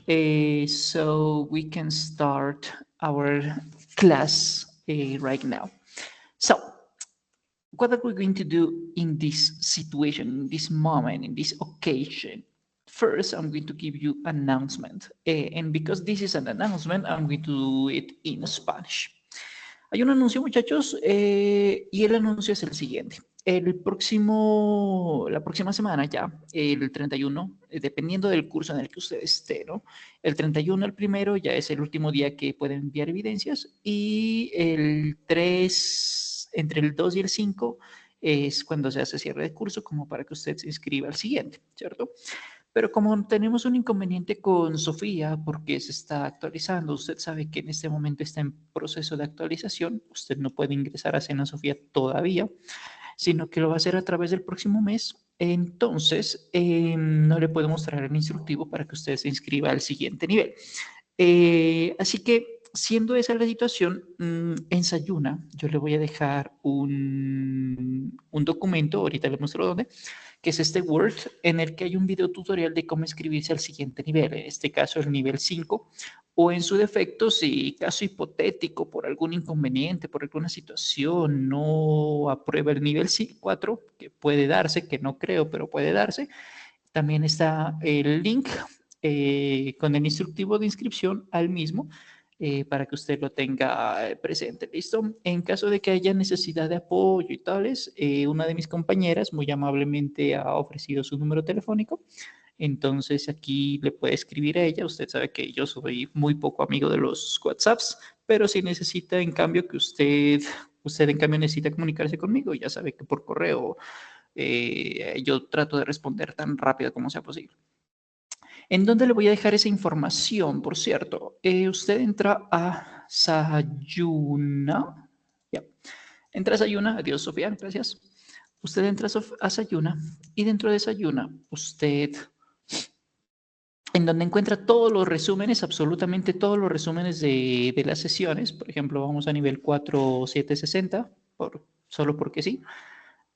So we can start our class right now. So what are we going to do in this situation, in this moment, in this occasion? First, I'm going to give you an announcement. And because this is an announcement, I'm going to do it in Spanish. Hay un anuncio, muchachos, y el anuncio es el siguiente. La próxima semana ya, el 31, dependiendo del curso en el que usted esté, ¿no? El 31, el primero, ya es el último día que pueden enviar evidencias y el 3, entre el 2 y el 5 es cuando se hace cierre de curso, como para que usted se inscriba al siguiente, ¿cierto? Pero como tenemos un inconveniente con Sofía, porque se está actualizando, usted sabe que en este momento está en proceso de actualización, usted no puede ingresar a Sena Sofía todavía, sino que lo va a hacer a través del próximo mes. Entonces, no le puedo mostrar el instructivo para que usted se inscriba al siguiente nivel. Así que, siendo esa la situación, en Sayuna yo le voy a dejar un documento, ahorita le muestro dónde, que es este Word, en el que hay un video tutorial de cómo inscribirse al siguiente nivel, en este caso el nivel 5, o en su defecto, si caso hipotético, por algún inconveniente, por alguna situación, no aprueba el nivel 4, que puede darse, que no creo, pero puede darse, también está el link con el instructivo de inscripción al mismo para que usted lo tenga presente. ¿Listo? En caso de que haya necesidad de apoyo y tales, una de mis compañeras muy amablemente ha ofrecido su número telefónico. Entonces aquí le puede escribir a ella. Usted sabe que yo soy muy poco amigo de los WhatsApps, pero si necesita en cambio que usted en cambio necesita comunicarse conmigo, ya sabe que por correo yo trato de responder tan rápido como sea posible. ¿En dónde le voy a dejar esa información? Por cierto, usted entra a Sayuna. Ya. Entra a Sayuna. Adiós, Sofía. Gracias. Usted entra a Sayuna y dentro de Sayuna usted en donde encuentra todos los resúmenes, absolutamente todos los resúmenes de las sesiones. Por ejemplo, vamos a nivel 4760, solo porque sí.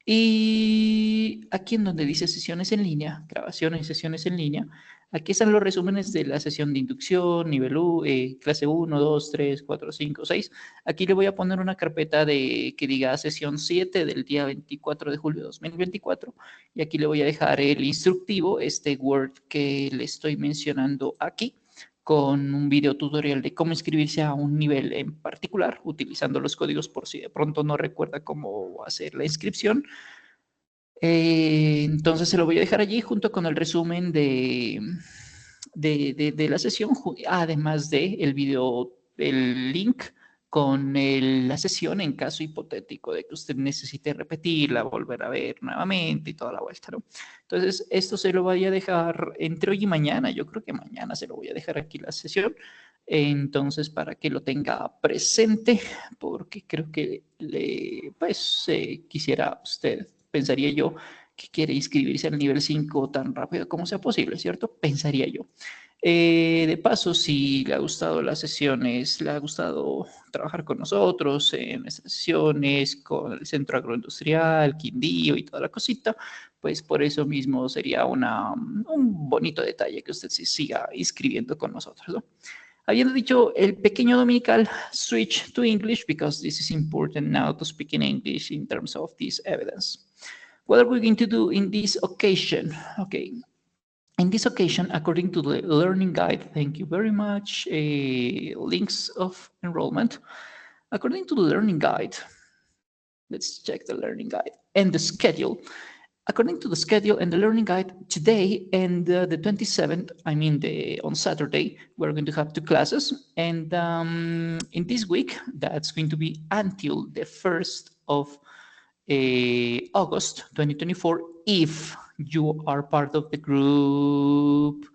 Y aquí en donde dice sesiones en línea, grabaciones y sesiones en línea, aquí están los resúmenes de la sesión de inducción, nivel clase 1, 2, 3, 4, 5, 6. Aquí le voy a poner una carpeta que diga sesión 7 del día 24 de julio de 2024. Y aquí le voy a dejar el instructivo, este Word que le estoy mencionando aquí, con un video tutorial de cómo inscribirse a un nivel en particular, utilizando los códigos por si de pronto no recuerda cómo hacer la inscripción. Entonces se lo voy a dejar allí junto con el resumen de la sesión, además de el video, el link con la sesión en caso hipotético de que usted necesite repetirla, volver a ver nuevamente y toda la vuelta, ¿no? Entonces, esto se lo voy a dejar entre hoy y mañana. Yo creo que mañana se lo voy a dejar aquí la sesión. Entonces, para que lo tenga presente, porque creo que pues, quisiera usted, pensaría yo, que quiere inscribirse al nivel 5 tan rápido como sea posible, ¿cierto? Pensaría yo. De paso, si le ha gustado las sesiones, le ha gustado trabajar con nosotros en nuestras sesiones, con el Centro Agroindustrial, Quindío y toda la cosita, pues por eso mismo sería un bonito detalle que usted se siga inscribiendo con nosotros, ¿no? Habiendo dicho el pequeño dominical, switch to English because this is important now to speak in English in terms of this evidence. What are we going to do in this occasion? Okay. In this occasion, according to the learning guide, thank you very much, links of enrollment. According to the learning guide, let's check the learning guide and the schedule. According to the schedule and the learning guide, today and the 27th, I mean on Saturday, we're going to have 2 classes. And in this week, that's going to be until the 1st of August 2024, if you are part of the group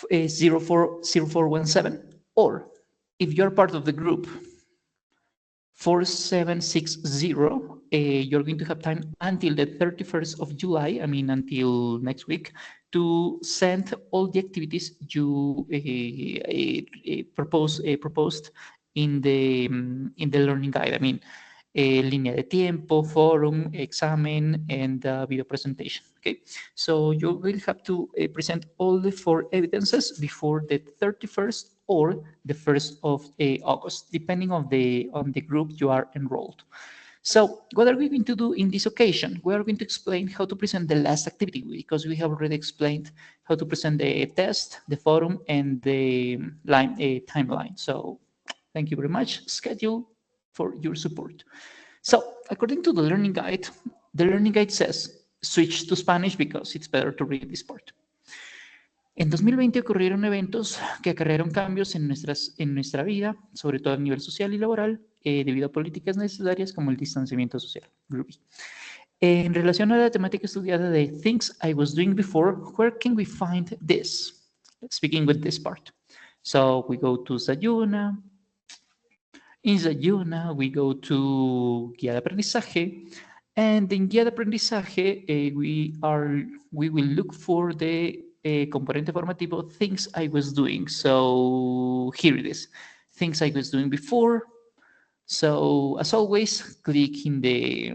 040417, or if you're part of the group 4760, you're going to have time until the 31st of July, I mean until next week, to send all the activities you proposed in the learning guide. I mean, línea de tiempo, forum, examen, and video presentation. Okay, so you will have to present all the 4 evidences before the 31st or the 1st of August, depending on the group you are enrolled. So what are we going to do in this occasion? We are going to explain how to present the last activity, because we have already explained how to present the test, the forum, and the timeline. So thank you very much, schedule, for your support. So according to the learning guide says, switch to Spanish because it's better to read this part. En 2020 ocurrieron eventos que acarrearon cambios en nuestra vida, sobre todo a nivel social y laboral, debido a políticas necesarias como el distanciamiento social. En relación a la temática estudiada de Things I Was Doing Before, where can we find this? Let's begin with this part. So we go to Sayuna. In Sayuna, we go to Guía de Aprendizaje. And in Guía de Aprendizaje, we will look for the componente formativo Things I Was Doing. So here it is. Things I was doing before. So as always, click in the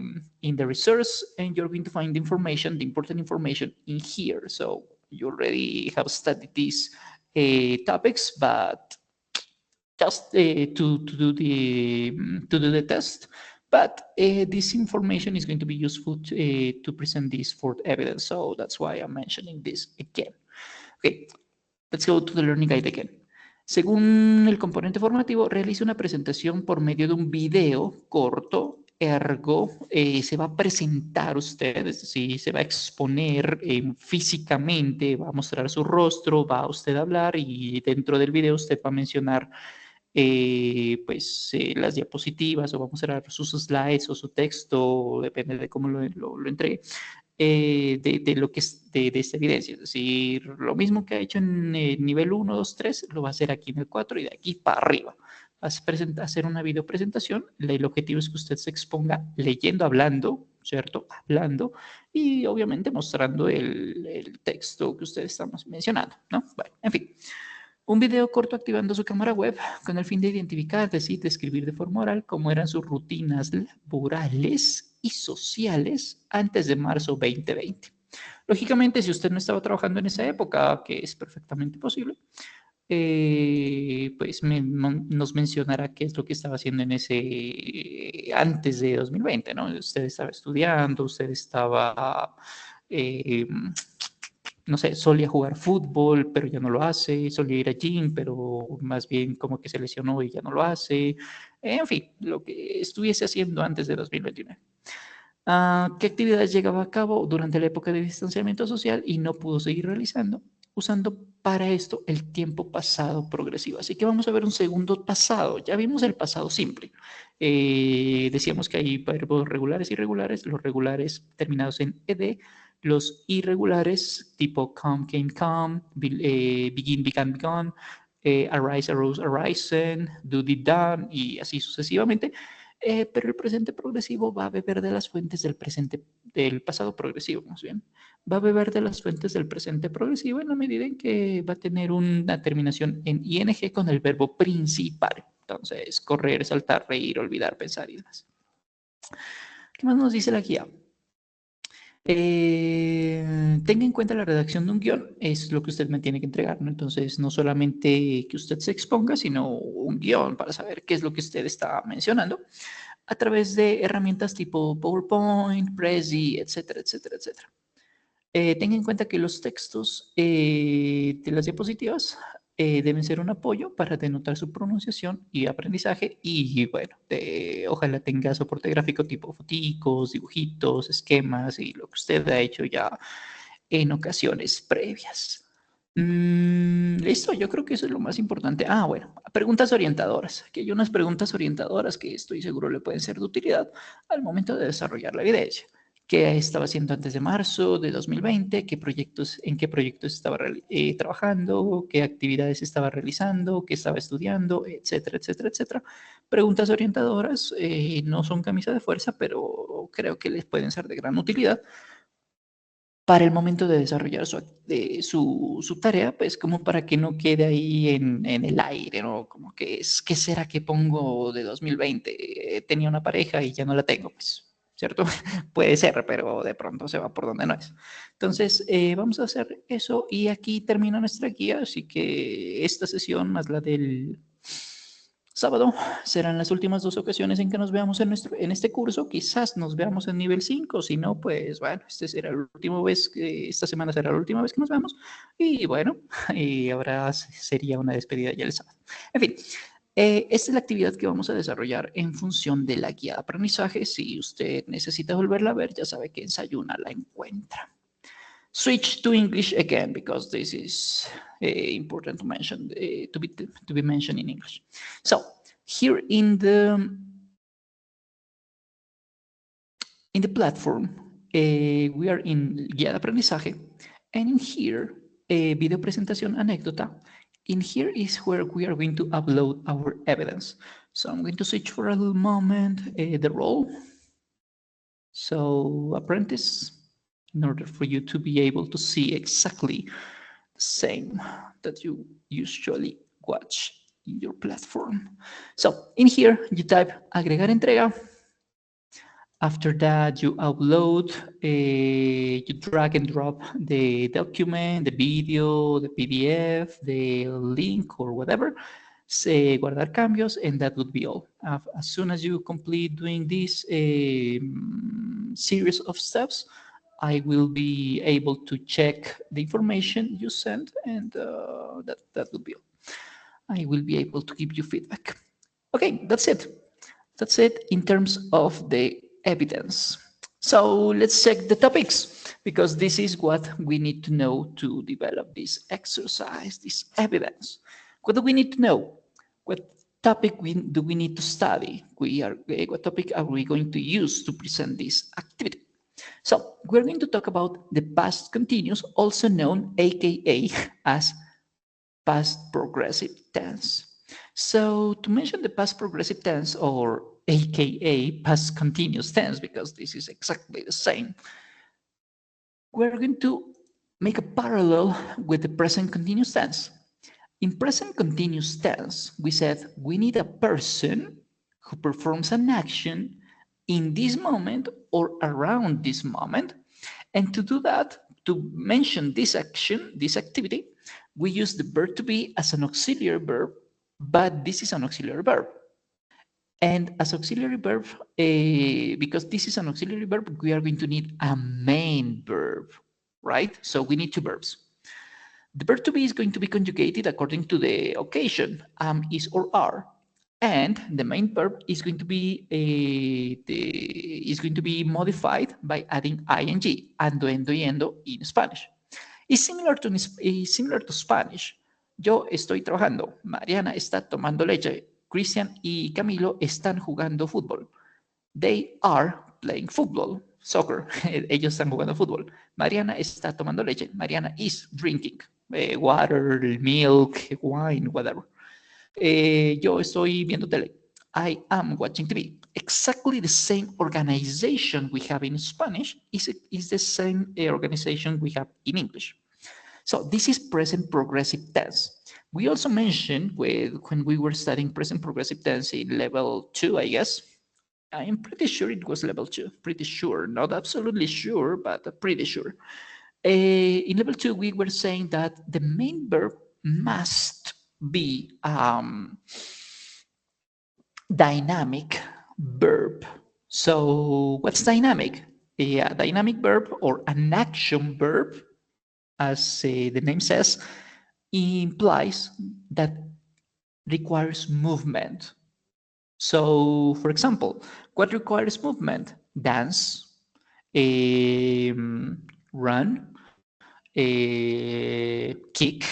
resource and you're going to find the information, the important information in here. So you already have studied these topics, but just to do the test. But this information is going to be useful to present this for evidence. So that's why I'm mentioning this again. Okay, let's go to the learning guide again. Según el componente formativo, realiza una presentación por medio de un video corto, ergo, se va a presentar usted, es decir, se va a exponer físicamente, va a mostrar su rostro, va a usted a hablar y dentro del video usted va a mencionar las diapositivas o va a mostrar sus slides o su texto, depende de cómo lo entregue. De lo que es de esta evidencia. Es decir, lo mismo que ha hecho en nivel 1, 2, 3, lo va a hacer aquí en el 4 y de aquí para arriba. Vas a hacer una video presentación. El objetivo es que usted se exponga leyendo, hablando, ¿cierto? Hablando y obviamente mostrando el texto que usted está mencionando, ¿no? Bueno, en fin. Un video corto activando su cámara web con el fin de identificar, decir, describir de forma oral cómo eran sus rutinas laborales y sociales antes de marzo 2020. Lógicamente, si usted no estaba trabajando en esa época, que es perfectamente posible, nos mencionará qué es lo que estaba haciendo en antes de 2020, ¿no? Usted estaba estudiando, usted estaba... no sé, solía jugar fútbol, pero ya no lo hace, solía ir a gym, pero más bien como que se lesionó y ya no lo hace. En fin, lo que estuviese haciendo antes de 2029. ¿Qué actividades llevaba a cabo durante la época de distanciamiento social y no pudo seguir realizando? Usando para esto el tiempo pasado progresivo. Así que vamos a ver un segundo pasado. Ya vimos el pasado simple. Decíamos que hay verbos regulares y irregulares. Los regulares terminados en ed, los irregulares tipo come, came, come, begin, began, begun, arise, arose, arisen, do, did, done y así sucesivamente. Pero el presente progresivo va a beber de las fuentes del pasado progresivo, más bien. Va a beber de las fuentes del presente progresivo en la medida en que va a tener una terminación en ing con el verbo principal. Entonces, correr, saltar, reír, olvidar, pensar y demás. ¿Qué más nos dice la guía? Tenga en cuenta la redacción de un guión, es lo que usted me tiene que entregar, ¿no? Entonces, no solamente que usted se exponga, sino un guión para saber qué es lo que usted está mencionando a través de herramientas tipo PowerPoint, Prezi, etcétera, etcétera, etcétera. Tenga en cuenta que los textos de las diapositivas deben ser un apoyo para denotar su pronunciación y aprendizaje y bueno, ojalá tenga soporte gráfico tipo foticos, dibujitos, esquemas y lo que usted ha hecho ya en ocasiones previas. Listo, yo creo que eso es lo más importante. Bueno, preguntas orientadoras. Aquí hay unas preguntas orientadoras que estoy seguro le pueden ser de utilidad al momento de desarrollar la evidencia. ¿Qué estaba haciendo antes de marzo de 2020? ¿En qué proyectos estaba trabajando? ¿Qué actividades estaba realizando? ¿Qué estaba estudiando? Etcétera, etcétera, etcétera. Preguntas orientadoras no son camisa de fuerza, pero creo que les pueden ser de gran utilidad para el momento de desarrollar su tarea, pues como para que no quede ahí en el aire, ¿no? Como que es, ¿qué será que pongo de 2020? Tenía una pareja y ya no la tengo, pues, ¿cierto? Puede ser, pero de pronto se va por donde no es. Entonces, vamos a hacer eso y aquí termina nuestra guía, así que esta sesión más la del sábado serán las últimas 2 ocasiones en que nos veamos en este curso. Quizás nos veamos en nivel 5, si no, pues bueno, esta semana será la última vez que nos veamos. Y bueno, y ahora sería una despedida ya el sábado. En fin, esta es la actividad que vamos a desarrollar en función de la guía de aprendizaje. Si usted necesita volverla a ver, ya sabe que en Sayuna la encuentra. Switch to English again because this is important to mention to be mentioned in English. So here in the platform we are in guía de aprendizaje, and in here video presentación anécdota. In here is where we are going to upload our evidence. So I'm going to switch for a little moment the role. So apprentice, in order for you to be able to see exactly the same that you usually watch in your platform. So in here, you type agregar entrega. After that, you upload, you drag and drop the document, the video, the PDF, the link, or whatever. Say guardar cambios, and that would be all. As soon as you complete doing this series of steps, I will be able to check the information you sent, and that will be all. I will be able to give you feedback. Okay, that's it. That's it in terms of the evidence. So let's check the topics, because this is what we need to know to develop this exercise, this evidence. What do we need to know? What topic do we need to study? What topic are we going to use to present this activity? So we're going to talk about the past continuous, also known AKA as past progressive tense. So to mention the past progressive tense, or AKA past continuous tense, because this is exactly the same, we're going to make a parallel with the present continuous tense. In present continuous tense, we said we need a person who performs an action in this moment or around this moment. And to do that, to mention this action, this activity, we use the verb to be as an auxiliary verb, but this is an auxiliary verb. And as auxiliary verb, because this is an auxiliary verb, we are going to need a main verb, right? So we need 2 verbs. The verb to be is going to be conjugated according to the occasion, am, is, or are, and the main verb is going to be modified by adding ing, ando, endo, yendo in Spanish. It's similar to Spanish. Yo estoy trabajando. Mariana está tomando leche. Christian y Camilo están jugando fútbol. They are playing football, soccer. Ellos están jugando fútbol. Mariana está tomando leche. Mariana is drinking water, milk, wine, whatever. Yo estoy viendo tele. I am watching TV. Exactly the same organization we have in Spanish is the same organization we have in English. So this is present progressive tense. We also mentioned when we were studying present progressive tense in level 2, I guess. I'm pretty sure it was level 2. Pretty sure. Not absolutely sure, but pretty sure. In level 2, we were saying that the main verb must be dynamic verb. So what's dynamic? A dynamic verb, or an action verb, as the name says, implies that requires movement. So, for example, what requires movement? Dance, run, kick,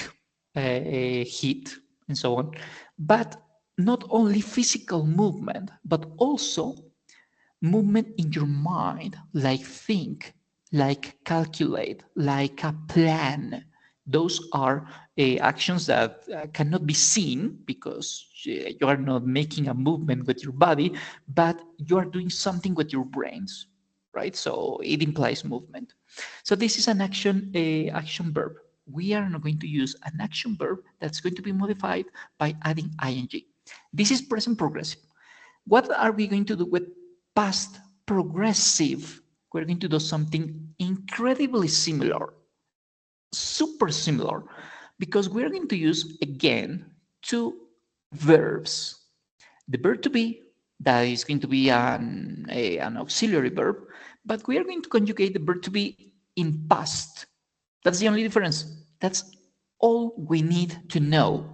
hit, and so on. But not only physical movement, but also movement in your mind, like think, like calculate, like a plan. Those are actions that cannot be seen because you are not making a movement with your body, but you are doing something with your brains, right? So it implies movement. So this is an action verb. We are not going to use an action verb that's going to be modified by adding ing. This is present progressive. What are we going to do with past progressive? We're going to do something incredibly similar, super similar, because we're going to use again two verbs. The verb to be, that is going to be an auxiliary verb, but we are going to conjugate the verb to be in past. That's the only difference. That's all we need to know.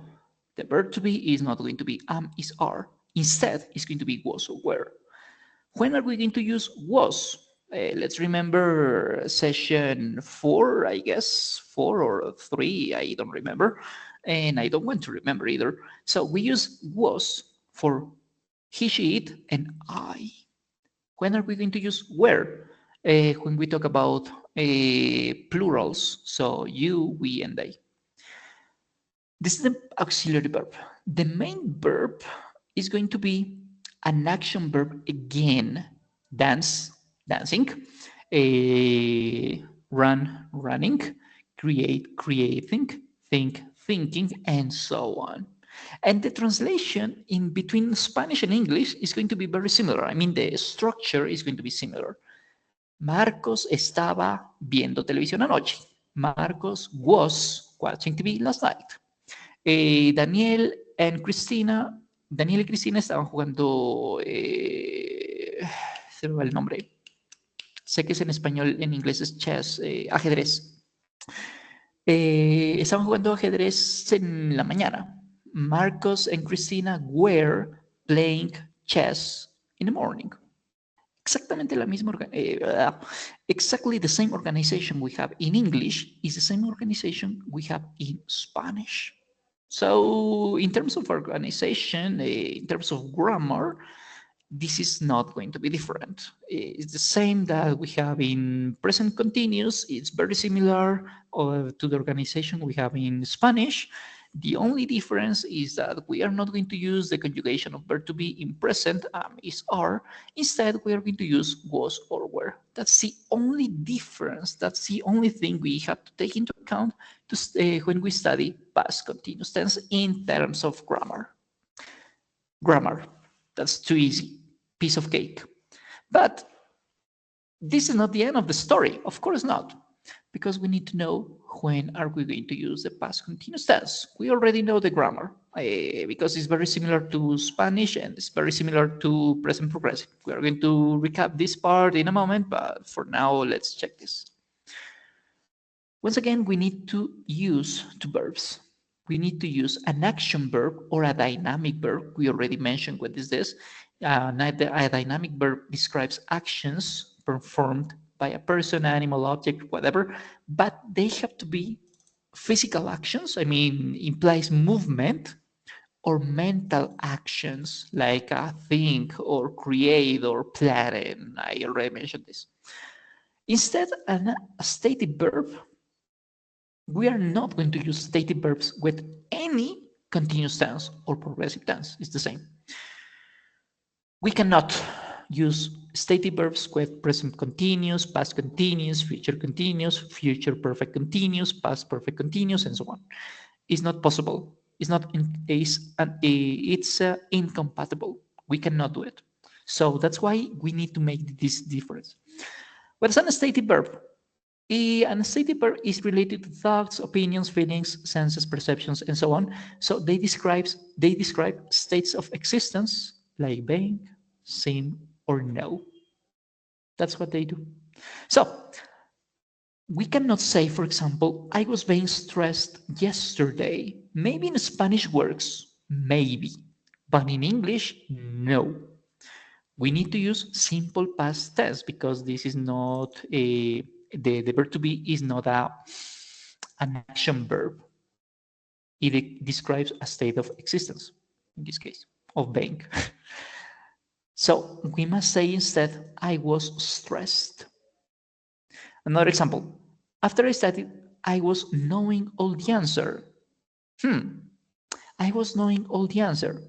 The verb to be is not going to be am, is, are. Instead, it's going to be was or were. When are we going to use was? Let's remember session 4, I guess, 4 or 3, I don't remember, and I don't want to remember either. So we use was for he, she, it, and I. When are we going to use were? When we talk about plurals, so you, we, and they. This is the auxiliary verb. The main verb is going to be an action verb again. Dance, dancing, run, running, create, creating, think, thinking, and so on. And the translation in between Spanish and English is going to be very similar. I mean, the structure is going to be similar. Marcos estaba viendo televisión anoche. Marcos was watching TV last night. Daniel y Cristina estaban jugando, se me va el nombre, sé que es en español, en inglés es chess, ajedrez. Estaban jugando ajedrez en la mañana. Marcos and Cristina were playing chess in the morning. Exactamente la misma, exactly the same organization we have in English is the same organization we have in Spanish. So in terms of organization, in terms of grammar, this is not going to be different. It's the same that we have in present continuous. It's very similar to the organization we have in Spanish. The only difference is that we are not going to use the conjugation of verb to be in present, is, are. Instead, we are going to use was or were. That's the only difference. That's the only thing we have to take into account when we study past continuous tense in terms of grammar. Grammar, that's too easy. Piece of cake. But this is not the end of the story. Of course not. Because we need to know when are we going to use the past continuous tense. We already know the grammar because it's very similar to Spanish and it's very similar to present progressive. We are going to recap this part in a moment, but for now, let's check this. Once again, we need to use two verbs. We need to use an action verb or a dynamic verb. We already mentioned what is this. A dynamic verb describes actions performed by a person, animal, object, whatever, but they have to be physical actions. I mean, implies movement, or mental actions like think or create or plan. I already mentioned this. Instead, a stative verb, we are not going to use stative verbs with any continuous tense or progressive tense. It's the same. We cannot use stative verbs with present continuous, past continuous, future perfect continuous, past perfect continuous, and so on. It's not possible. It's incompatible. We cannot do it. So that's why we need to make this difference. What is an stative verb? An stative verb is related to thoughts, opinions, feelings, senses, perceptions, and so on. So they describe states of existence like being, seem, or know. That's what they do. So we cannot say, for example, I was being stressed yesterday. Maybe in Spanish works, maybe, but in English, no. We need to use simple past tense because this is not the verb to be is not an action verb. It describes a state of existence, in this case, of being. So we must say instead, I was stressed. Another example, after I studied, I was knowing all the answer. I was knowing all the answer.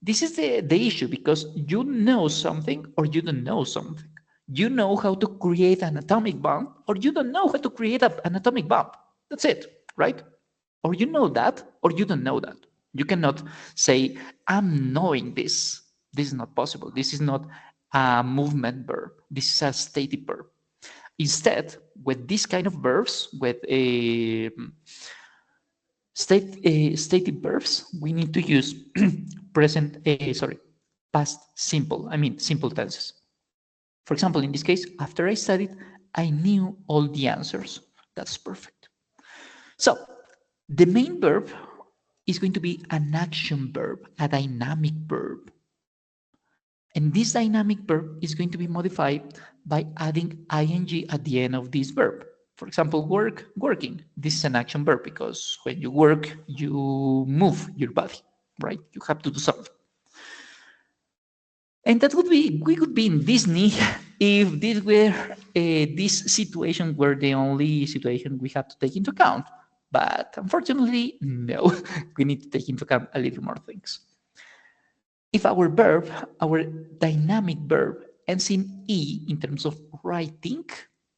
This is the issue because you know something or you don't know something. You know how to create an atomic bomb, or you don't know how to create an atomic bomb. That's it, right? Or you know that, or you don't know that. You cannot say, I'm knowing this. This is not possible. This is not a movement verb. This is a stative verb. Instead, with this kind of verbs, with a stative verbs, we need to use past simple. I mean, simple tenses. For example, in this case, after I studied, I knew all the answers. That's perfect. So the main verb is going to be an action verb, a dynamic verb. And this dynamic verb is going to be modified by adding ing at the end of this verb. For example, working. This is an action verb because when you work, you move your body, right? You have to do something. And that would be, we could be in Disney if this were this situation were the only situation we have to take into account. But unfortunately, no, we need to take into account a little more things. If our verb, our dynamic verb, ends in E in terms of writing,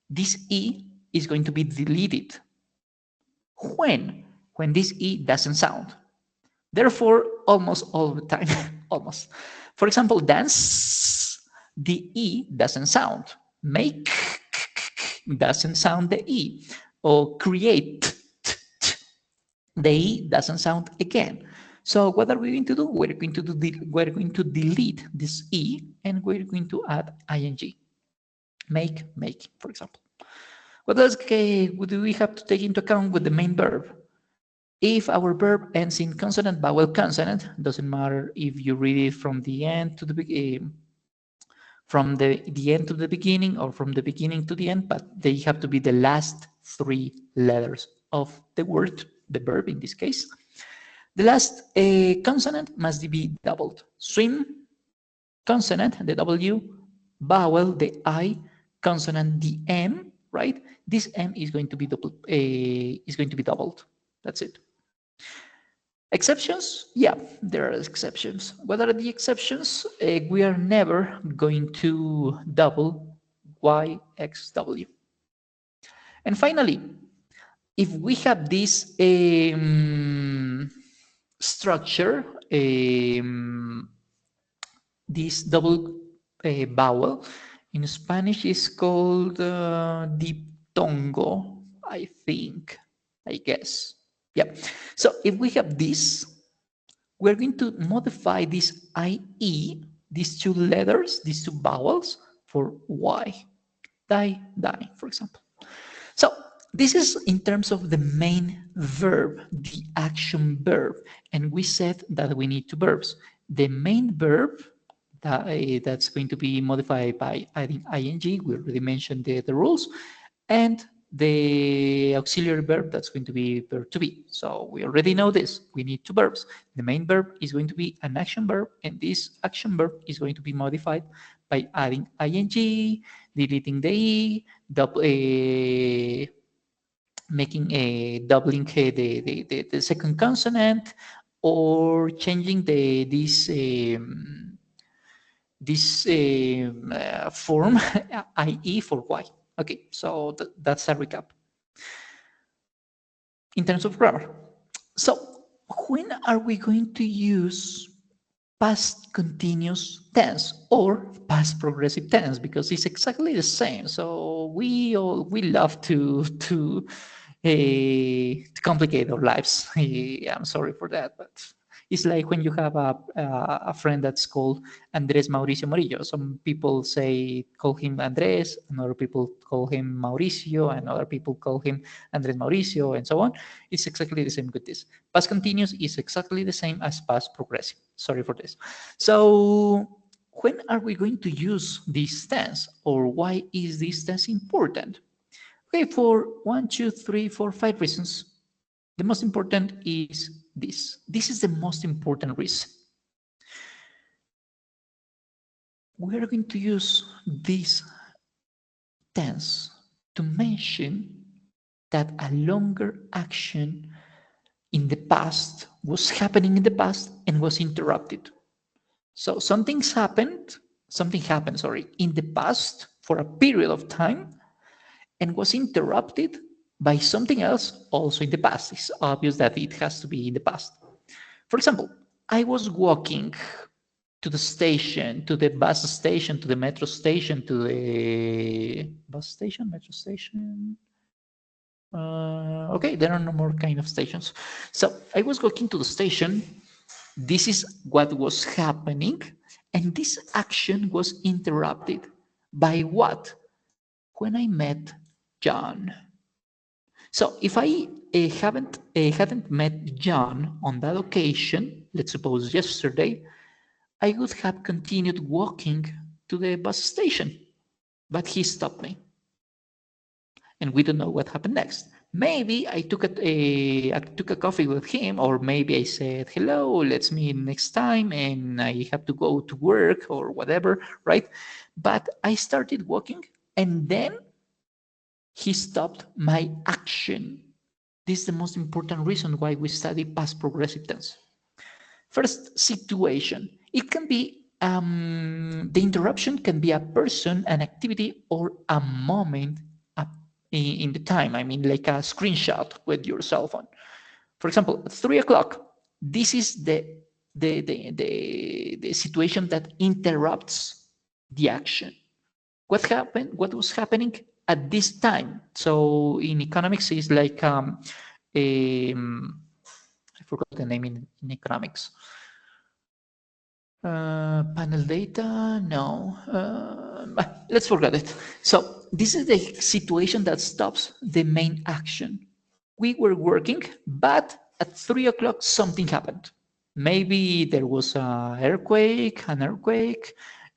this E is going to be deleted. When? When this E doesn't sound. Therefore, almost all the time, almost. For example, dance, the E doesn't sound. Make doesn't sound the E. Or create, the E doesn't sound again. So what are we going to do? We're going to delete this E and we're going to add ing. Make, for example. What else do we have to take into account with the main verb? If our verb ends in consonant, vowel, consonant, doesn't matter if you read it from the end to the beginning, from the end to the beginning or from the beginning to the end, but they have to be the last three letters of the word, the verb in this case. The last consonant must be doubled. Swim, consonant, the W, vowel, the I, consonant, the M, right? This M is going to be doubled. That's it. Exceptions? Yeah, there are exceptions. What are the exceptions? We are never going to double YXW. And finally, if we have this structure, this double vowel, in Spanish is called diptongo, I think, I guess. Yeah. So if we have this, we're going to modify this IE, these two letters, these two vowels, for Y. Die, for example. So this is in terms of the main verb, the action verb. And we said that we need two verbs. The main verb, that's going to be modified by adding ing. We already mentioned the rules. And the auxiliary verb, that's going to be verb to be. So we already know this. We need two verbs. The main verb is going to be an action verb, and this action verb is going to be modified by adding ing, deleting the e, making a doubling the second consonant, or changing this form IE for Y. Okay, so that's a recap. In terms of grammar. So when are we going to use past continuous tense or past progressive tense? Because it's exactly the same. So we love to complicate our lives. I'm sorry for that, but it's like when you have a friend that's called Andrés Mauricio Morillo. Some people call him Andrés, and other people call him Mauricio, and other people call him Andrés Mauricio, and so on. It's exactly the same with this. Past continuous is exactly the same as past progressive. Sorry for this. So when are we going to use this tense, or why is this tense important? Okay, for 1, 2, 3, 4, 5 reasons. The most important is this. This is the most important reason. We are going to use this tense to mention that a longer action in the past was happening in the past and was interrupted. So something happened, in the past, for a period of time and was interrupted by something else also in the past. It's obvious that it has to be in the past. For example, I was walking to the station, to the bus station, to the metro station, to the bus station, metro station. Okay, there are no more kind of stations. So I was walking to the station. This is what was happening. And this action was interrupted by what? When I met John. So if I hadn't met John on that occasion, let's suppose yesterday, I would have continued walking to the bus station, but he stopped me. And we don't know what happened next. Maybe I took a coffee with him, or maybe I said, hello, let's meet next time, and I have to go to work or whatever, right? But I started walking, and then he stopped my action. This is the most important reason why we study past progressive tense. First, situation. It can be, the interruption can be a person, an activity, or a moment in the time. I mean, like a screenshot with your cell phone. For example, 3 o'clock. This is the situation that interrupts the action. What happened? What was happening at this time? So in economics, is like I forgot the name in economics. Panel data, no. Let's forget it. So this is the situation that stops the main action. We were working, but at 3 o'clock something happened. Maybe there was an earthquake,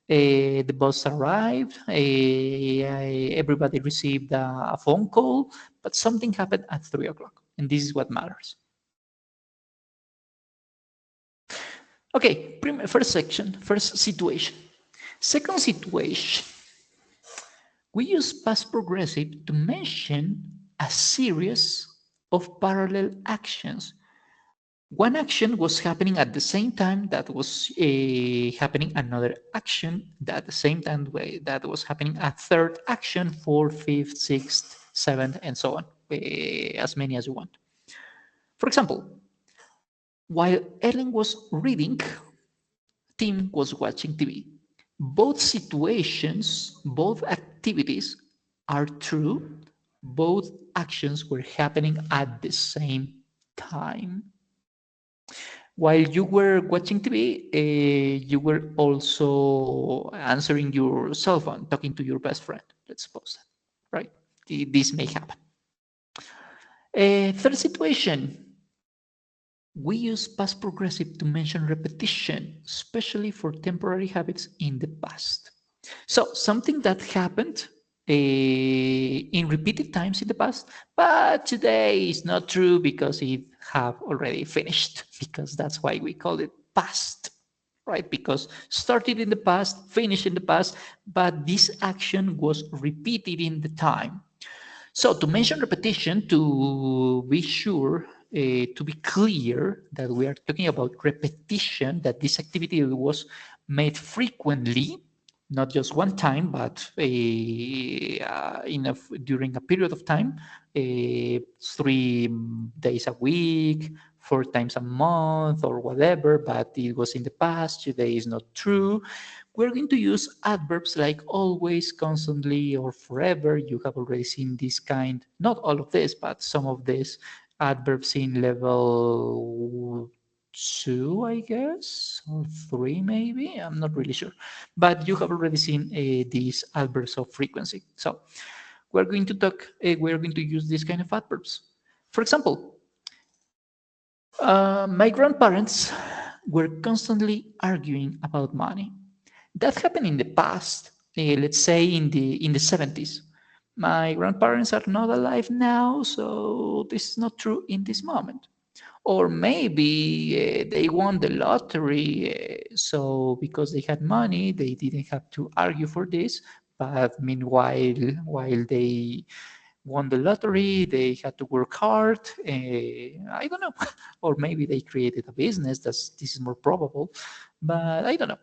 the boss arrived, everybody received a phone call, but something happened at 3 o'clock, and this is what matters. Okay, first section, first situation. Second situation, we use past progressive to mention a series of parallel actions. One action was happening at the same time that was happening another action that at the same time that was happening a third action, fourth, fifth, sixth, seventh, and so on, as many as you want. For example, while Ellen was reading, Tim was watching TV. Both situations, both activities are true. Both actions were happening at the same time. While you were watching TV, you were also answering your cell phone, talking to your best friend, let's suppose that, right? This may happen. Third situation, we use past progressive to mention repetition, especially for temporary habits in the past. So something that happened in repeated times in the past, but today is not true because it have already finished, because that's why we call it past, right? Because started in the past, finished in the past, but this action was repeated in the time. So to mention repetition, to be sure, to be clear that we are talking about repetition, that this activity was made frequently, not just one time, but during a period of time, 3 days a week, 4 times a month, or whatever, but it was in the past, today is not true. We're going to use adverbs like always, constantly, or forever. You have already seen this kind, not all of this, but some of these adverbs in level 2, I guess, or 3 maybe. I'm not really sure. But you have already seen these adverbs of frequency. So we're going to use this kind of adverbs. For example, my grandparents were constantly arguing about money. That happened in the past, let's say in the 70s. My grandparents are not alive now, so this is not true in this moment. Or maybe they won the lottery, so because they had money, they didn't have to argue for this. But meanwhile, while they won the lottery, they had to work hard. I don't know, or maybe they created a business. This is more probable, but I don't know.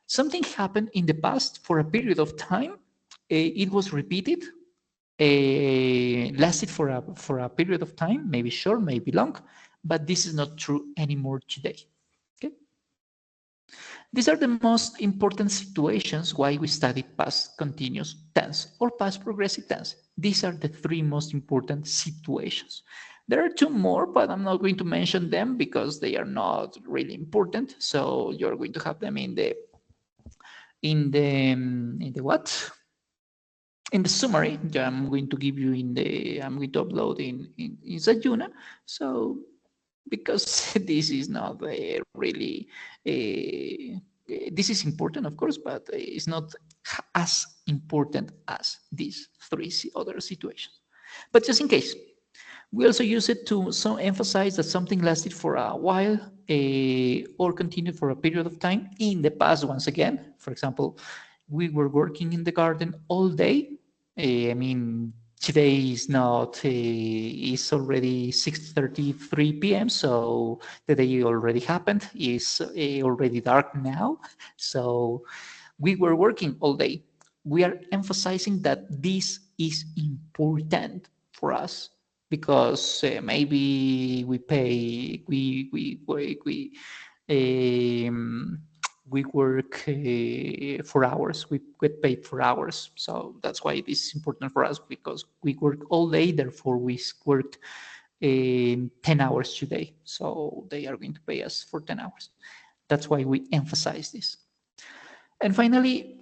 Something happened in the past for a period of time, it was repeated, lasted for a period of time, maybe short, maybe long, but this is not true anymore today. Okay. These are the most important situations why we study past continuous tense or past progressive tense. These are the three most important situations. There are two more, but I'm not going to mention them because they are not really important. So you're going to have them in the what? In the summary. I'm going to give you I'm going to upload in Sajuna. So because this is not really this is important, of course, but it's not as important as these three other situations. But just in case, we also use it to emphasize that something lasted for a while or continued for a period of time in the past. Once again, for example, we were working in the garden all day. I mean, today is not, it's already 6:33 p.m., so the day already happened. It's already dark now. So we were working all day. We are emphasizing that this is important for us because maybe we pay, we work for hours. We get paid for hours, so that's why this is important for us because we work all day. Therefore, we worked 10 hours today, so they are going to pay us for 10 hours. That's why we emphasize this. And finally,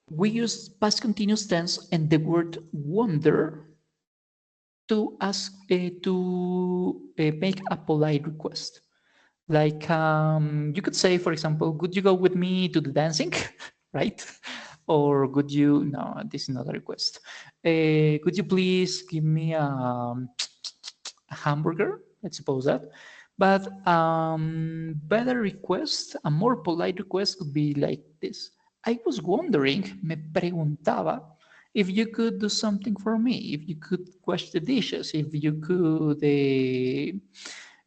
we use past continuous tense and the word wonder to ask to make a polite request. Like you could say, for example, could you go with me to the dancing, right? Or could you? No, this is not a request. Could you please give me a hamburger? Let's suppose that. But better request, a more polite request could be like this. I was wondering, me preguntaba, if you could do something for me, if you could wash the dishes, if you could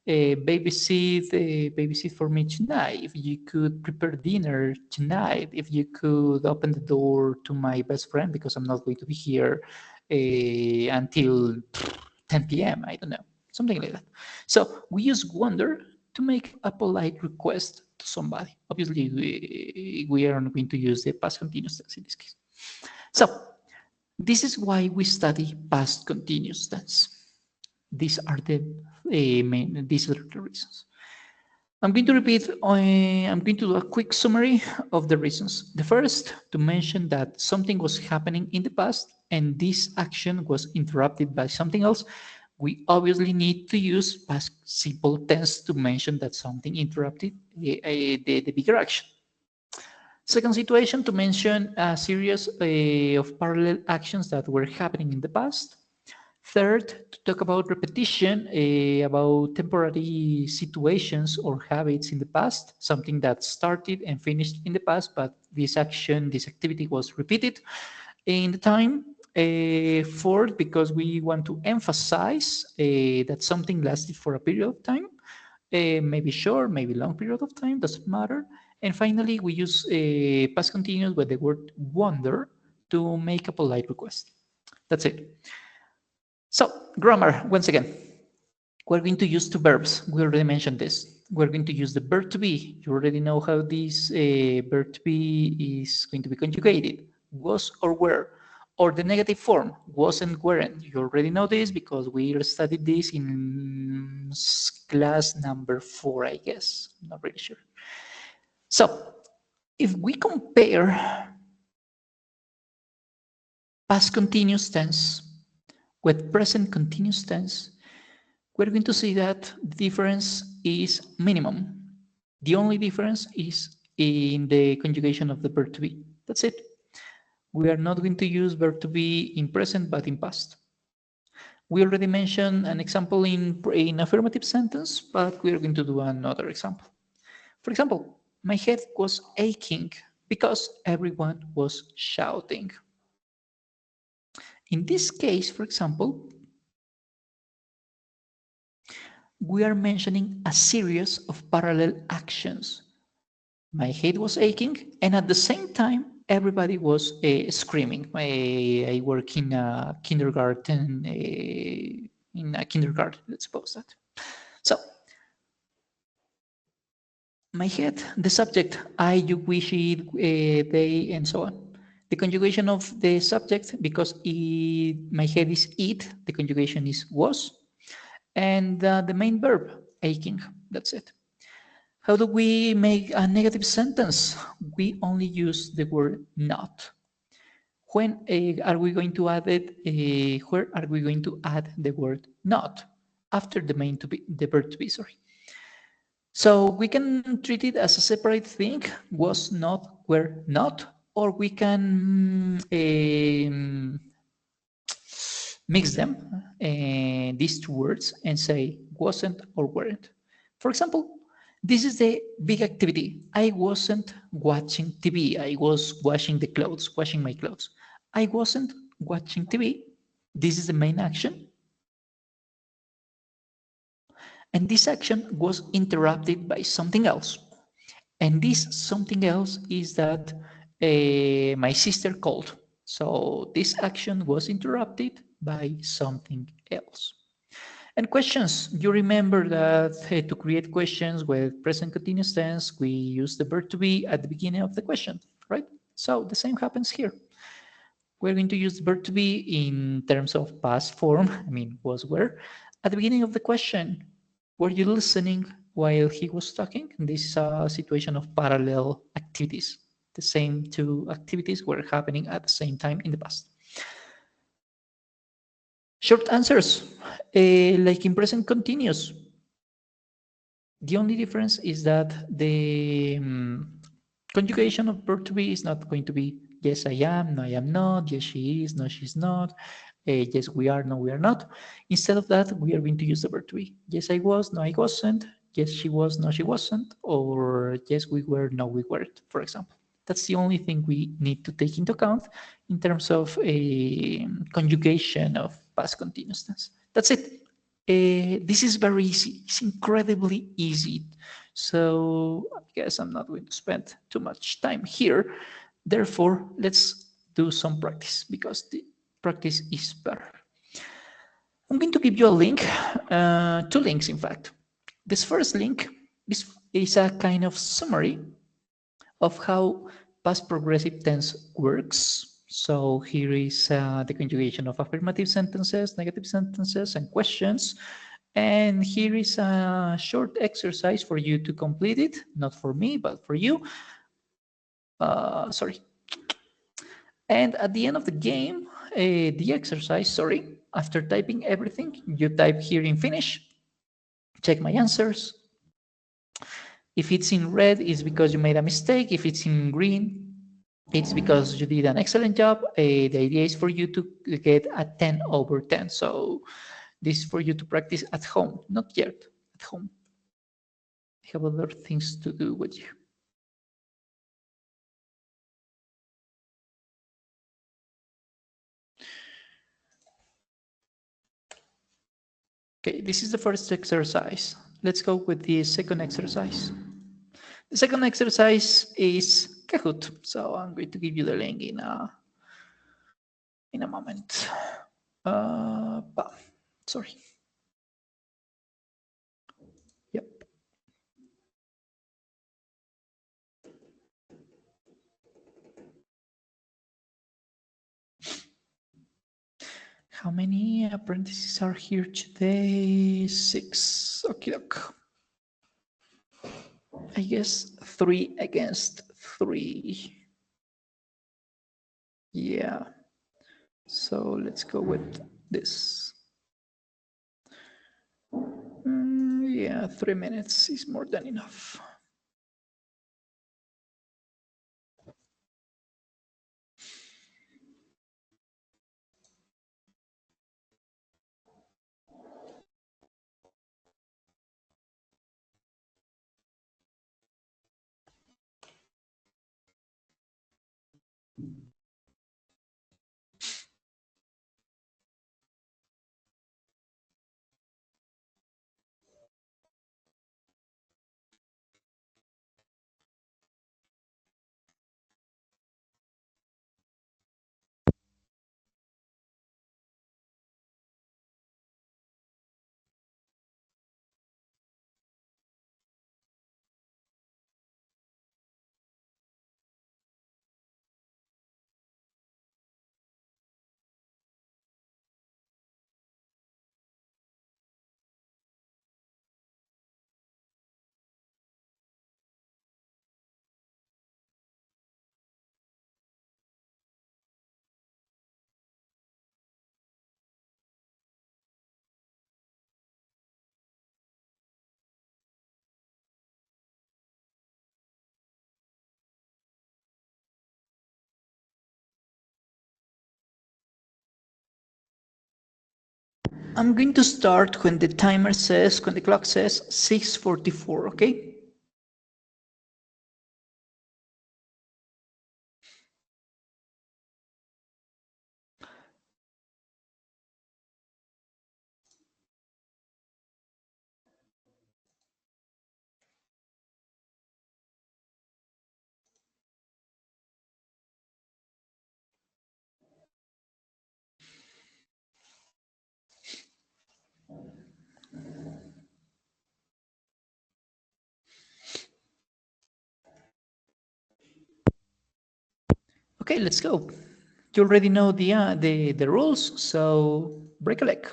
babysit for me tonight, if you could prepare dinner tonight, if you could open the door to my best friend because I'm not going to be here until 10 p.m. I don't know, something like that. So we use wonder to make a polite request to somebody. Obviously, we are not going to use the past continuous tense in this case. So this is why we study past continuous tense. These are the these are the reasons. I'm going to repeat, I'm going to do a quick summary of the reasons. The first, to mention that something was happening in the past and this action was interrupted by something else. We obviously need to use past simple tense to mention that something interrupted the bigger action. Second situation, to mention a series of parallel actions that were happening in the past. Third, to talk about repetition, about temporary situations or habits in the past, something that started and finished in the past, but this action, this activity was repeated in the time. Fourth, because we want to emphasize that something lasted for a period of time, maybe short, maybe long period of time, doesn't matter. And finally, we use past continuous with the word wonder to make a polite request. That's it. So, grammar, once again, we're going to use two verbs. We already mentioned this. We're going to use the verb to be. You already know how this verb to be is going to be conjugated. Was or were. Or the negative form, was and weren't. You already know this because we studied this in class number 4, I guess. I'm not really sure. So, if we compare past continuous tense with present continuous tense, we're going to see that the difference is minimum. The only difference is in the conjugation of the verb to be. That's it. We are not going to use verb to be in present, but in past. We already mentioned an example in affirmative sentence, but we are going to do another example. For example, my head was aching because everyone was shouting. In this case, for example, we are mentioning a series of parallel actions. My head was aching, and at the same time, everybody was screaming. I work in a kindergarten, let's suppose that. So, my head, the subject, I, you, we, she, they, and so on. The conjugation of the subject, because my head is it, the conjugation is was. And the main verb, aching, that's it. How do we make a negative sentence? We only use the word not. When are we going to add it? Where are we going to add the word not? After the main to be, the verb to be, sorry. So we can treat it as a separate thing, was not, were not, or we can mix them, these two words, and say wasn't or weren't. For example, this is the big activity. I wasn't watching TV. I was washing the clothes, washing my clothes. I wasn't watching TV. This is the main action. And this action was interrupted by something else. And this something else is that my sister called. So this action was interrupted by something else. And questions, you remember that to create questions with present continuous tense, we use the verb to be at the beginning of the question, right? So the same happens here. We're going to use the verb to be in terms of past form, I mean, was, were, at the beginning of the question. Were you listening while he was talking? And this is a situation of parallel activities. The same two activities were happening at the same time in the past. Short answers, like in present continuous. The only difference is that the conjugation of verb to be is not going to be yes, I am, no, I am not, yes, she is, no, she's not, yes, we are, no, we are not. Instead of that, we are going to use the verb to be. Yes, I was, no, I wasn't, yes, she was, no, she wasn't, or yes, we were, no, we weren't, for example. That's the only thing we need to take into account in terms of a conjugation of past continuous tense. That's it. This is very easy. It's incredibly easy. So I guess I'm not going to spend too much time here. Therefore, let's do some practice because the practice is better. I'm going to give you a link, two links, in fact. This first link is a kind of summary of how past progressive tense works. So here is the conjugation of affirmative sentences, negative sentences, and questions. And here is a short exercise for you to complete it, not for me, but for you. Sorry. And at the end of the game, the exercise, sorry, after typing everything, you type here in finish, check my answers. If it's in red, it's because you made a mistake. If it's in green, it's because you did an excellent job. The idea is for you to get a 10 over 10. So this is for you to practice at home, not yet, at home. I have other things to do with you. Okay, this is the first exercise. Let's go with the second exercise. The second exercise is Kahoot. So I'm going to give you the link in a moment. Sorry. Yep. How many apprentices are here today? 6. Okay, look. I guess 3 against 3. Yeah. So let's go with this. Yeah, 3 minutes is more than enough. I'm going to start when the timer says, when the clock says 6:44, okay? Okay, let's go. You already know the rules, so break a leg.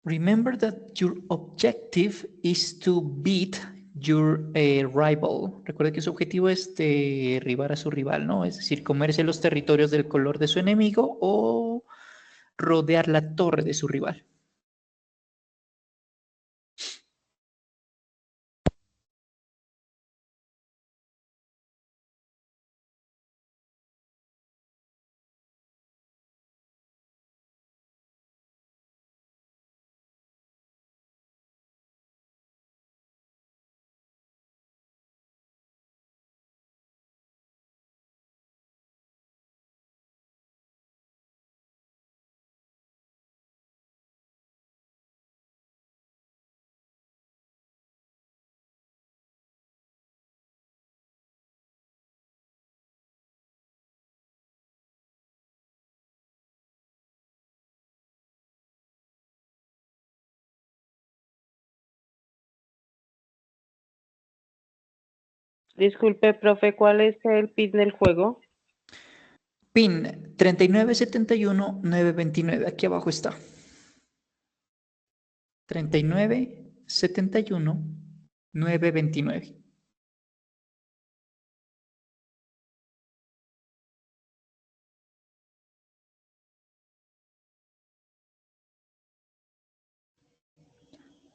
Remember that your objective is to beat your rival. Recuerda que su objetivo es derribar a su rival, ¿no? Es decir, comerse los territorios del color de su enemigo o rodear la torre de su rival. Disculpe, profe, ¿cuál es el pin del juego? PIN 3971929. Aquí abajo está. 3971929.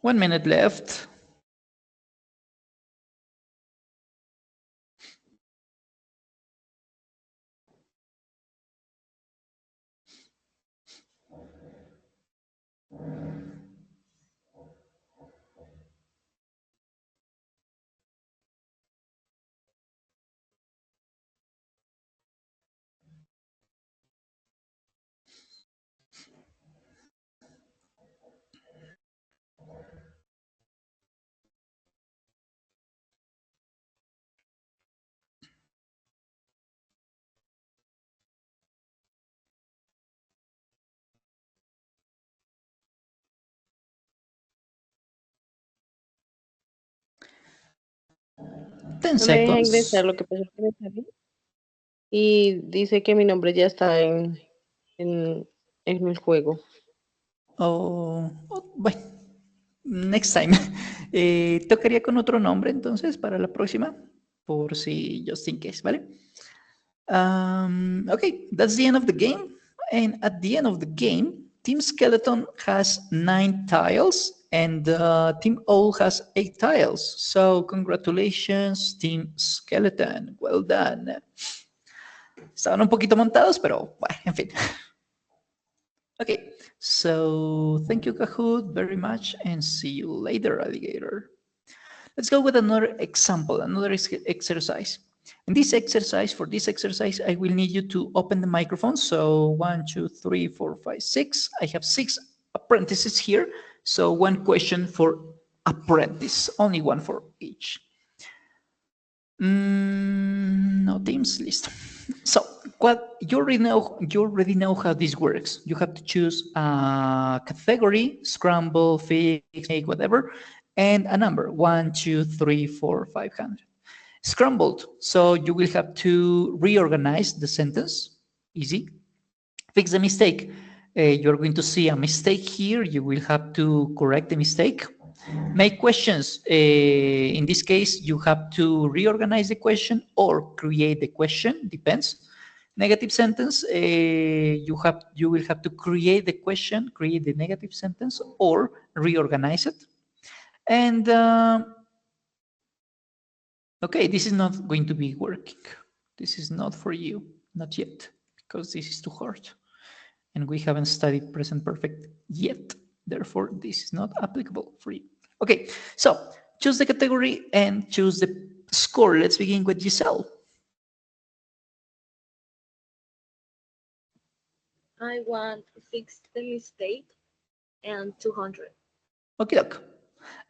One minute left. Ten No me deja seconds. ingresar, lo que pasa es que me salí y dice que mi nombre ya está en el juego. Bueno, next time. Tocaría con otro nombre entonces para la próxima, por si just in case, ¿vale? Okay, that's the end of the game. And at the end of the game, Team Skeleton has 9 tiles and Team Owl has 8 tiles. So congratulations, Team Skeleton. Well done. Estaban un poquito montados, pero bueno, en fin. Okay, so thank you, Kahoot, very much, and see you later, alligator. Let's go with another example, another exercise. In this exercise, for this exercise, I will need you to open the microphone. So 1, 2, 3, 4, 5, 6. I have 6 apprentices here. So one question for apprentice, only one for each. No teams list. So what you already know how this works. You have to choose a category, scramble, fix, make, whatever, and a number 1, 2, 3, 4, 500. Scrambled. So you will have to reorganize the sentence. Easy. Fix the mistake. You're going to see a mistake here. You will have to correct the mistake. Make questions. In this case, you have to reorganize the question or create the question. Depends. Negative sentence. You will have to create the question, create the negative sentence, or reorganize it. And okay, this is not going to be working. This is not for you, not yet, because this is too hard. And we haven't studied present perfect yet. Therefore, this is not applicable for you. Okay, so choose the category and choose the score. Let's begin with Giselle. I want to fix the mistake and 200. Okay, look.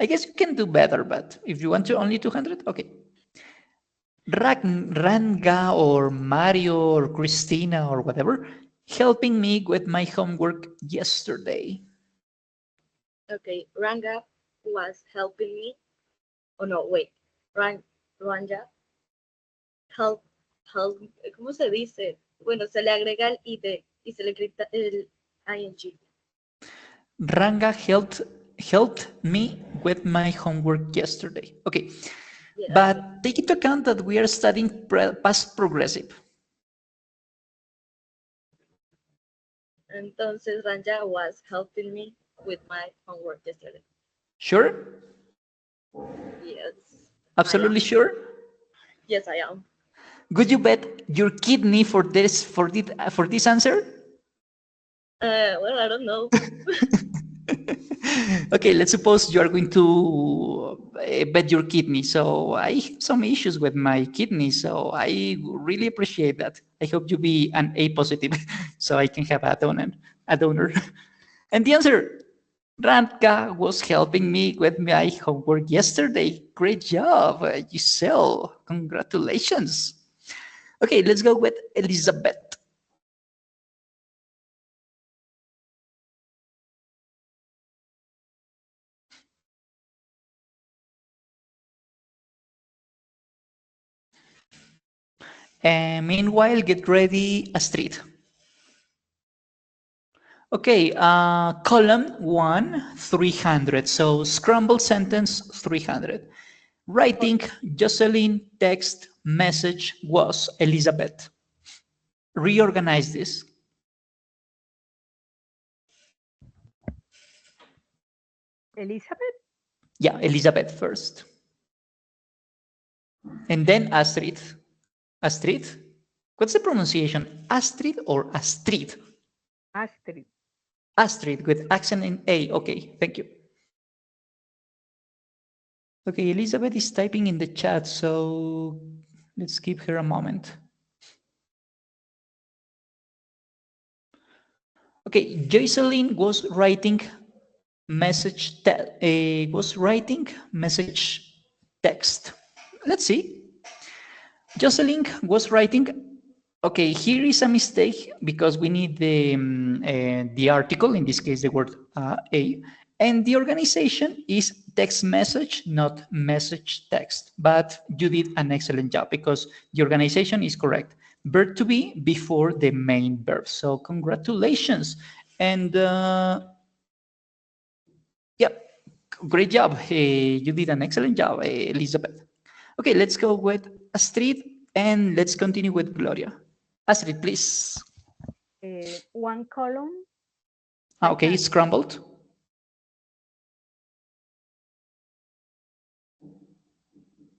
I guess you can do better, but if you want to only 200, okay. Ranga or Mario or Christina or whatever, helping me with my homework yesterday. Okay, Ranga was helping me. Oh no, wait. Ranga help, help, ¿cómo se dice? Bueno, se le agrega el id y se le grita el ing. Ranga helped me with my homework yesterday. Okay, Yeah, but take into account that we are studying past progressive. Entonces Ranja was helping me with my homework yesterday. Sure? Yes. Absolutely sure? Yes, I am. Would you bet your kidney for this answer? Well, I don't know. Okay, let's suppose you are going to bet your kidney. So I have some issues with my kidney, so I really appreciate that. I hope you be an A positive, so I can have a donor. And the answer, Ranka was helping me with my homework yesterday. Great job, Giselle. Congratulations. Okay, let's go with Elizabeth. And meanwhile, get ready, Astrid. Okay, column 1, 300. So scramble sentence 300. Writing, Jocelyn, text, message was Elizabeth. Reorganize this. Elizabeth? Yeah, Elizabeth first. And then Astrid. Astrid? What's the pronunciation? Astrid or Astrid? Astrid. Astrid with accent in A. Okay, thank you. Okay, Elizabeth is typing in the chat, so let's give her a moment. Okay, Jocelyn was writing message text. Let's see. Jocelyn was writing. Okay, here is a mistake because we need the article, in this case the word a, and the organization is text message, not message text. But you did an excellent job because the organization is correct. Verb to be before the main verb. So congratulations. And yep, great job. You did an excellent job, Elizabeth. Okay, let's go with Astrid and let's continue with Gloria. Astrid, please. One column. Okay, it's scrambled.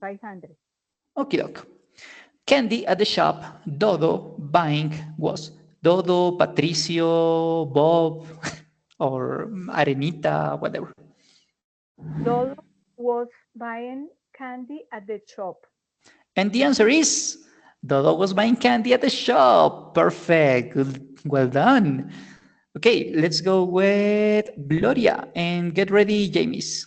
500. Okay, doc. Candy at the shop, Dodo buying was Dodo, Patricio, Bob, or Arenita, whatever. Dodo was buying candy at the shop. And the answer is Dodo was buying candy at the shop. Perfect. Good. Well done. Okay, let's go with Gloria and get ready, James.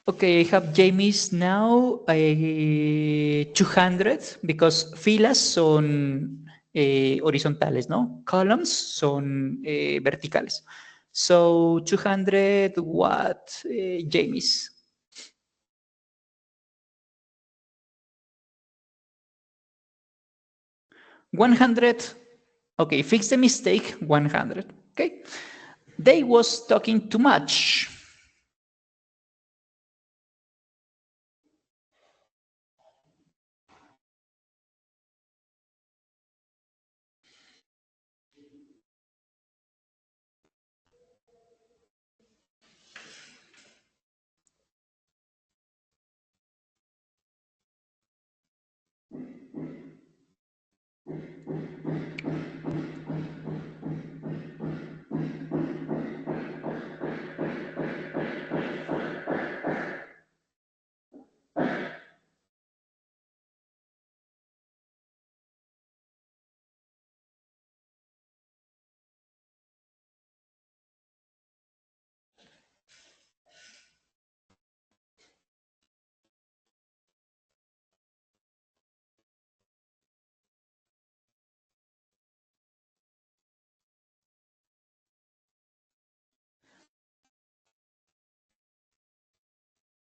Okay, I have Jamie's now 200 because filas son horizontales, ¿no? Columns son verticales. So 200 what, Jamie's? 100. Okay, fix the mistake, 100. Okay. They was talking too much.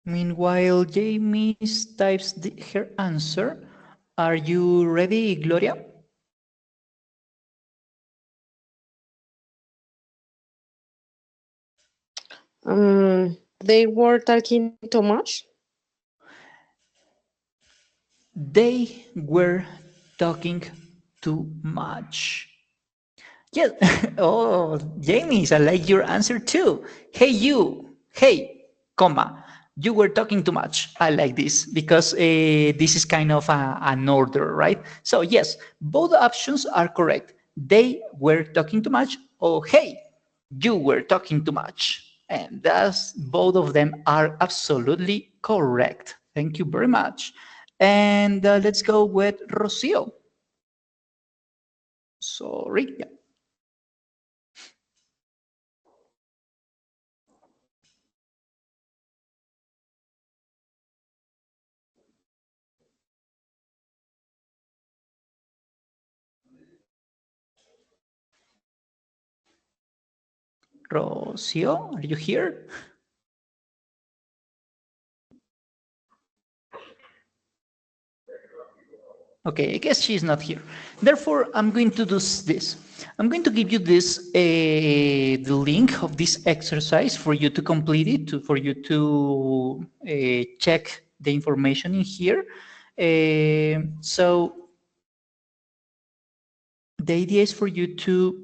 Meanwhile, Jamie types her answer. Are you ready, Gloria? They were talking too much. They were talking too much. Yes. Oh, James, I like your answer too. Hey, you. Hey, comma. You were talking too much. I like this because this is kind of an order, right? So, yes, both options are correct. They were talking too much. Oh, hey, you were talking too much. And thus, both of them are absolutely correct. Thank you very much. And let's go with Rocio. Sorry. Yeah. Rocio, are you here? Okay, I guess she's not here. Therefore, I'm going to do this. I'm going to give you this the link of this exercise for you to complete it, for you to check the information in here. So the idea is for you to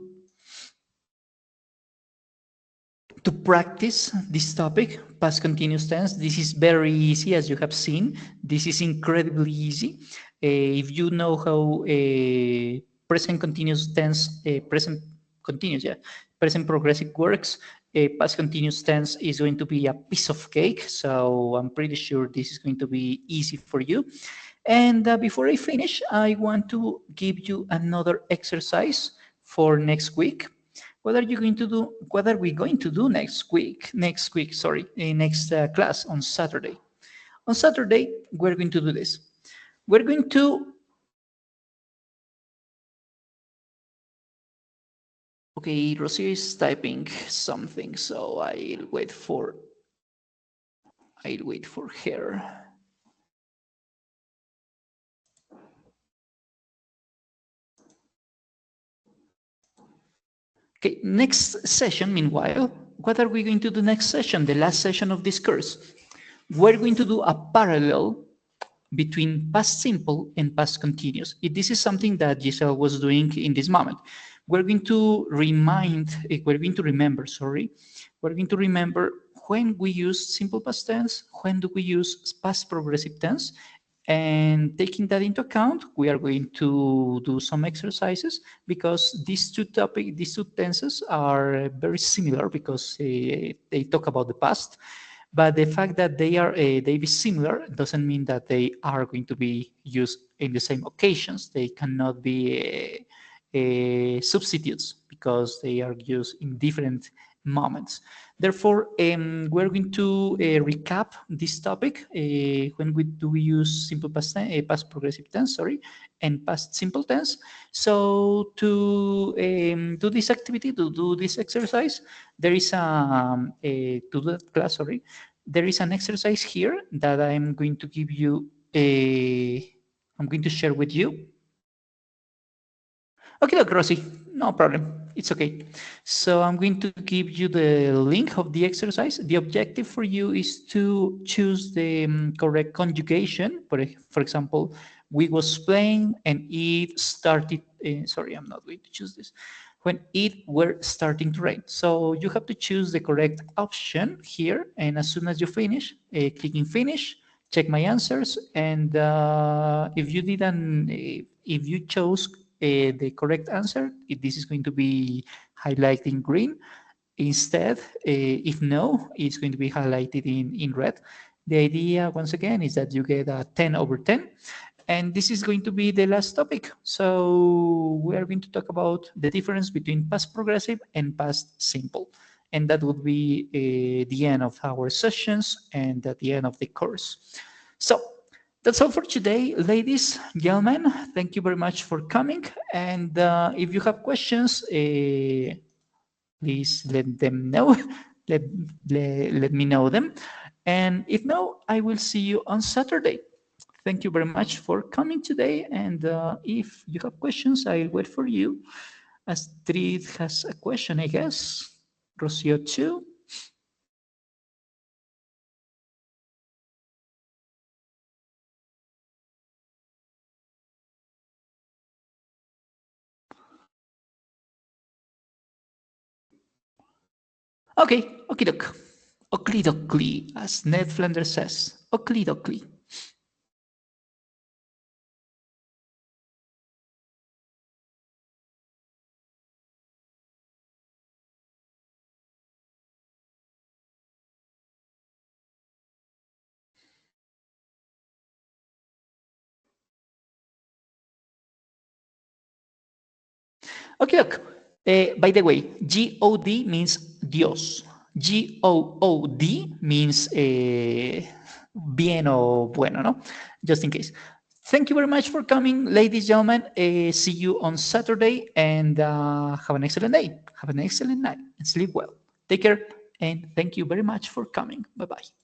practice this topic, past continuous tense. This is very easy, as you have seen. This is incredibly easy. If you know how present continuous tense, present continuous, yeah, present progressive works, past continuous tense is going to be a piece of cake. So I'm pretty sure this is going to be easy for you. And before I finish, I want to give you another exercise for next week. What are you going to do? What are we going to do next week? Next week, sorry, next class on Saturday. On Saturday, we're going to do this. We're going to. Okay, Rosie is typing something, so I'll wait for. I'll wait for her. Okay, next session, meanwhile, what are we going to do next session, the last session of this course? We're going to do a parallel between past simple and past continuous. This is something that Giselle was doing in this moment. We're going to remember, we're going to remember when we use simple past tense, when do we use past progressive tense, and taking that into account, we are going to do some exercises because these two tenses are very similar because they talk about the past. But the fact that they be similar doesn't mean that they are going to be used in the same occasions. They cannot be substitutes because they are used in different moments. Therefore, we're going to recap this topic when we use simple past, past progressive tense, sorry, and past simple tense. So to do this activity, to do this exercise, there is to that class, sorry, there is an exercise here that I'm going to give you. I'm going to share with you. Okay, look, Rosie, no problem. It's okay. So I'm going to give you the link of the exercise. The objective for you is to choose the correct conjugation. For example, we was playing and it started. Sorry, I'm not going to choose this. When it were starting to rain. So you have to choose the correct option here. And as soon as you finish, clicking finish, check my answers. And if you didn't, if you chose the correct answer, this is going to be highlighted in green. Instead, if no, it's going to be highlighted in red. The idea, once again, is that you get a 10 over 10. And this is going to be the last topic. So we are going to talk about the difference between past progressive and past simple. And that would be the end of our sessions and at the end of the course. So that's all for today, ladies, gentlemen. Thank you very much for coming. And if you have questions, please let them know. let me know them. And if no, I will see you on Saturday. Thank you very much for coming today. And if you have questions, I'll wait for you. Astrid has a question, I guess. Rocio too. Okay, okie doke. Oakley dokley, as Ned Flanders says. Oakley dokley. Okay, look. By the way, God means Dios. Good means bien o bueno, no? Just in case. Thank you very much for coming, ladies and gentlemen. See you on Saturday and have an excellent day. Have an excellent night and sleep well. Take care and thank you very much for coming. Bye-bye.